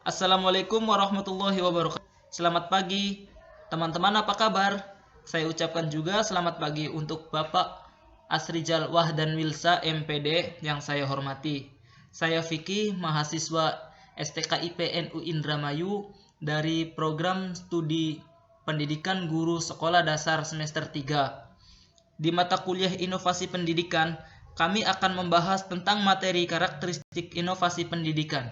Assalamualaikum warahmatullahi wabarakatuh. Selamat pagi, teman-teman. Apa kabar? Saya ucapkan juga selamat pagi untuk Bapak Asrijal Wahdan Wilsa MPD yang saya hormati. Saya Vicky, mahasiswa STKIP NU Indramayu dari program studi Pendidikan Guru Sekolah Dasar semester 3. Di mata kuliah Inovasi Pendidikan, kami akan membahas tentang materi karakteristik inovasi pendidikan.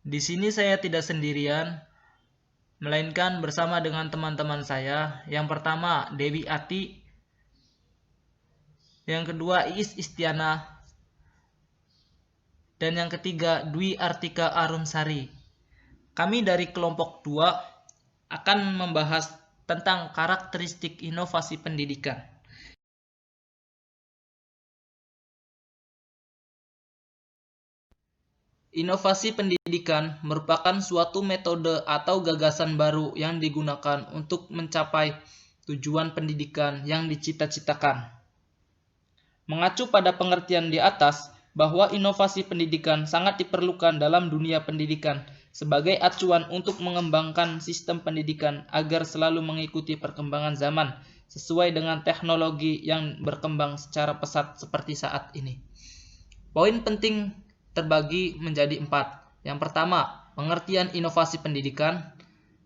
Di sini saya tidak sendirian, melainkan bersama dengan teman-teman saya. Yang pertama, Dewi Ati. Yang kedua, Iis Istiana. Dan yang ketiga, Dwi Artika Arumsari. Kami dari kelompok 2 akan membahas tentang karakteristik inovasi pendidikan. Inovasi pendidikan merupakan suatu metode atau gagasan baru yang digunakan untuk mencapai tujuan pendidikan yang dicita-citakan. Mengacu pada pengertian di atas, bahwa inovasi pendidikan sangat diperlukan dalam dunia pendidikan sebagai acuan untuk mengembangkan sistem pendidikan agar selalu mengikuti perkembangan zaman sesuai dengan teknologi yang berkembang secara pesat seperti saat ini. Poin penting terbagi menjadi 4. Yang pertama, pengertian inovasi pendidikan.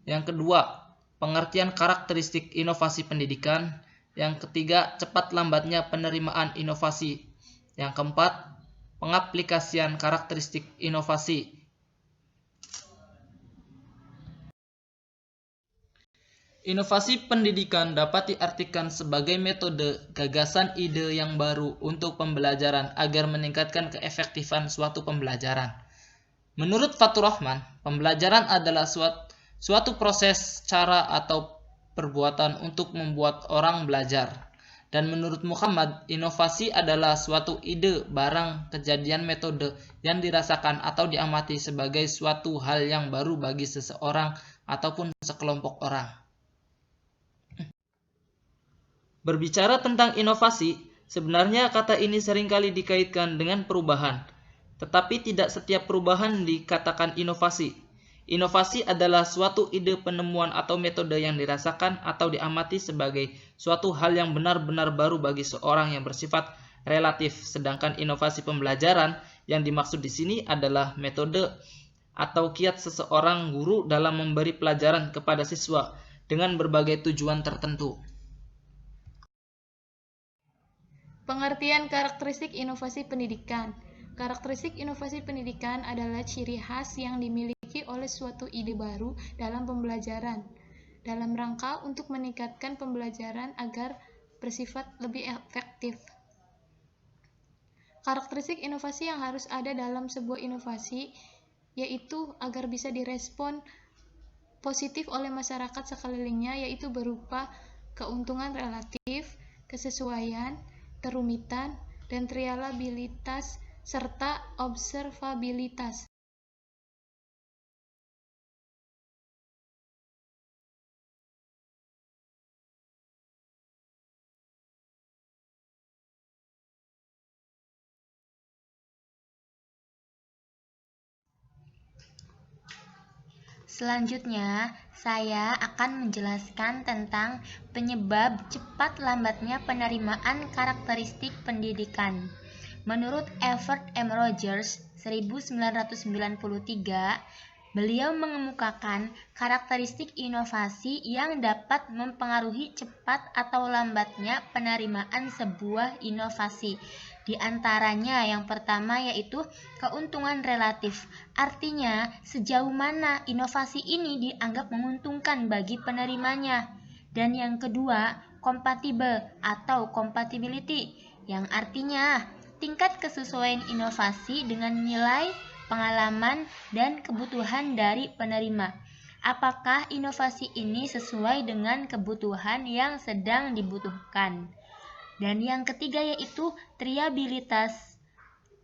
Yang kedua, pengertian karakteristik inovasi pendidikan. Yang ketiga, cepat lambatnya penerimaan inovasi. Yang keempat, pengaplikasian karakteristik inovasi. Inovasi pendidikan dapat diartikan sebagai metode, gagasan, ide yang baru untuk pembelajaran agar meningkatkan keefektifan suatu pembelajaran. Menurut Fatur Rahman, pembelajaran adalah suatu proses, cara, atau perbuatan untuk membuat orang belajar. Dan menurut Muhammad, inovasi adalah suatu ide, barang, kejadian, metode yang dirasakan atau diamati sebagai suatu hal yang baru bagi seseorang ataupun sekelompok orang. Berbicara tentang inovasi, sebenarnya kata ini seringkali dikaitkan dengan perubahan, tetapi tidak setiap perubahan dikatakan inovasi. Inovasi adalah suatu ide, penemuan, atau metode yang dirasakan atau diamati sebagai suatu hal yang benar-benar baru bagi seorang yang bersifat relatif, sedangkan inovasi pembelajaran yang dimaksud di sini adalah metode atau kiat seseorang guru dalam memberi pelajaran kepada siswa dengan berbagai tujuan tertentu. Pengertian karakteristik inovasi pendidikan. Karakteristik inovasi pendidikan adalah ciri khas yang dimiliki oleh suatu ide baru dalam pembelajaran, dalam rangka untuk meningkatkan pembelajaran agar bersifat lebih efektif. Karakteristik inovasi yang harus ada dalam sebuah inovasi yaitu agar bisa direspon positif oleh masyarakat sekelilingnya, yaitu berupa keuntungan relatif, kesesuaian, kerumitan, dan reliabilitas, serta observabilitas. Selanjutnya, saya akan menjelaskan tentang penyebab cepat lambatnya penerimaan karakteristik pendidikan. Menurut Everett M. Rogers 1993, beliau mengemukakan karakteristik inovasi yang dapat mempengaruhi cepat atau lambatnya penerimaan sebuah inovasi. Di antaranya yang pertama yaitu keuntungan relatif. Artinya, sejauh mana inovasi ini dianggap menguntungkan bagi penerimanya. Dan yang kedua, kompatibel atau compatibility, yang artinya tingkat kesesuaian inovasi dengan nilai, pengalaman, dan kebutuhan dari penerima. Apakah inovasi ini sesuai dengan kebutuhan yang sedang dibutuhkan? Dan yang ketiga yaitu triabilitas,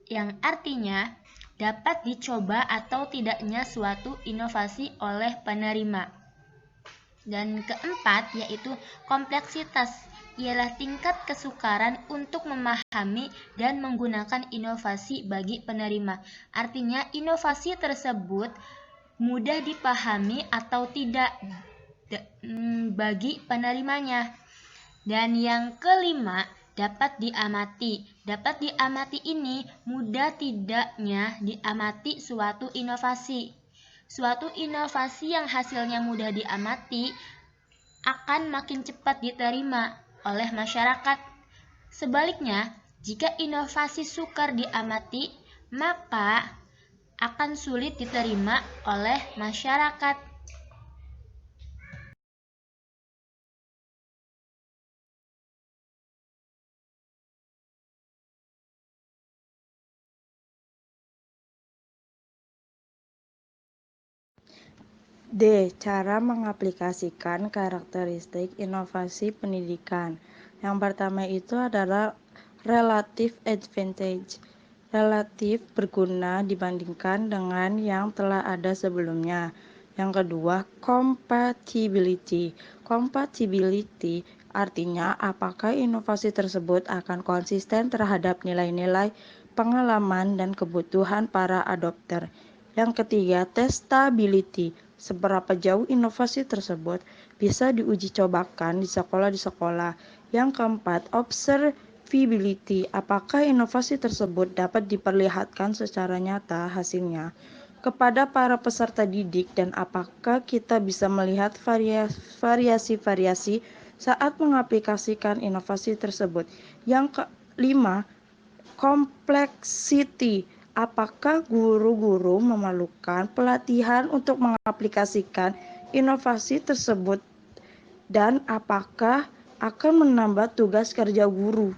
yang artinya dapat dicoba atau tidaknya suatu inovasi oleh penerima. Dan keempat yaitu kompleksitas, ialah tingkat kesukaran untuk memahami dan menggunakan inovasi bagi penerima. Artinya, inovasi tersebut mudah dipahami atau tidak bagi penerimanya. Dan yang kelima, dapat diamati. Dapat diamati ini mudah tidaknya diamati suatu inovasi. Suatu inovasi yang hasilnya mudah diamati akan makin cepat diterima oleh masyarakat. Sebaliknya, jika inovasi sukar diamati, maka akan sulit diterima oleh masyarakat. D. Cara mengaplikasikan karakteristik inovasi pendidikan. Yang pertama itu adalah relative advantage. Relatif berguna dibandingkan dengan yang telah ada sebelumnya. Yang kedua, compatibility. Compatibility artinya apakah inovasi tersebut akan konsisten terhadap nilai-nilai, pengalaman, dan kebutuhan para adopter. Yang ketiga, testability. Seberapa jauh inovasi tersebut bisa diuji cobakan di sekolah. Yang keempat, observability. Apakah inovasi tersebut dapat diperlihatkan secara nyata hasilnya kepada para peserta didik, dan apakah kita bisa melihat variasi-variasi saat mengaplikasikan inovasi tersebut. Yang kelima, complexity. Apakah guru-guru memerlukan pelatihan untuk mengaplikasikan inovasi tersebut, dan apakah akan menambah tugas kerja guru?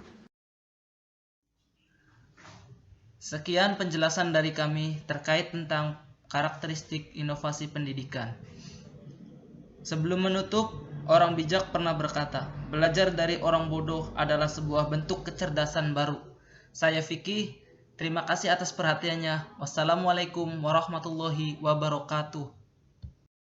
Sekian penjelasan dari kami terkait tentang karakteristik inovasi pendidikan. Sebelum menutup, orang bijak pernah berkata, belajar dari orang bodoh adalah sebuah bentuk kecerdasan baru. Saya Vicky, terima kasih atas perhatiannya. Wassalamualaikum warahmatullahi wabarakatuh.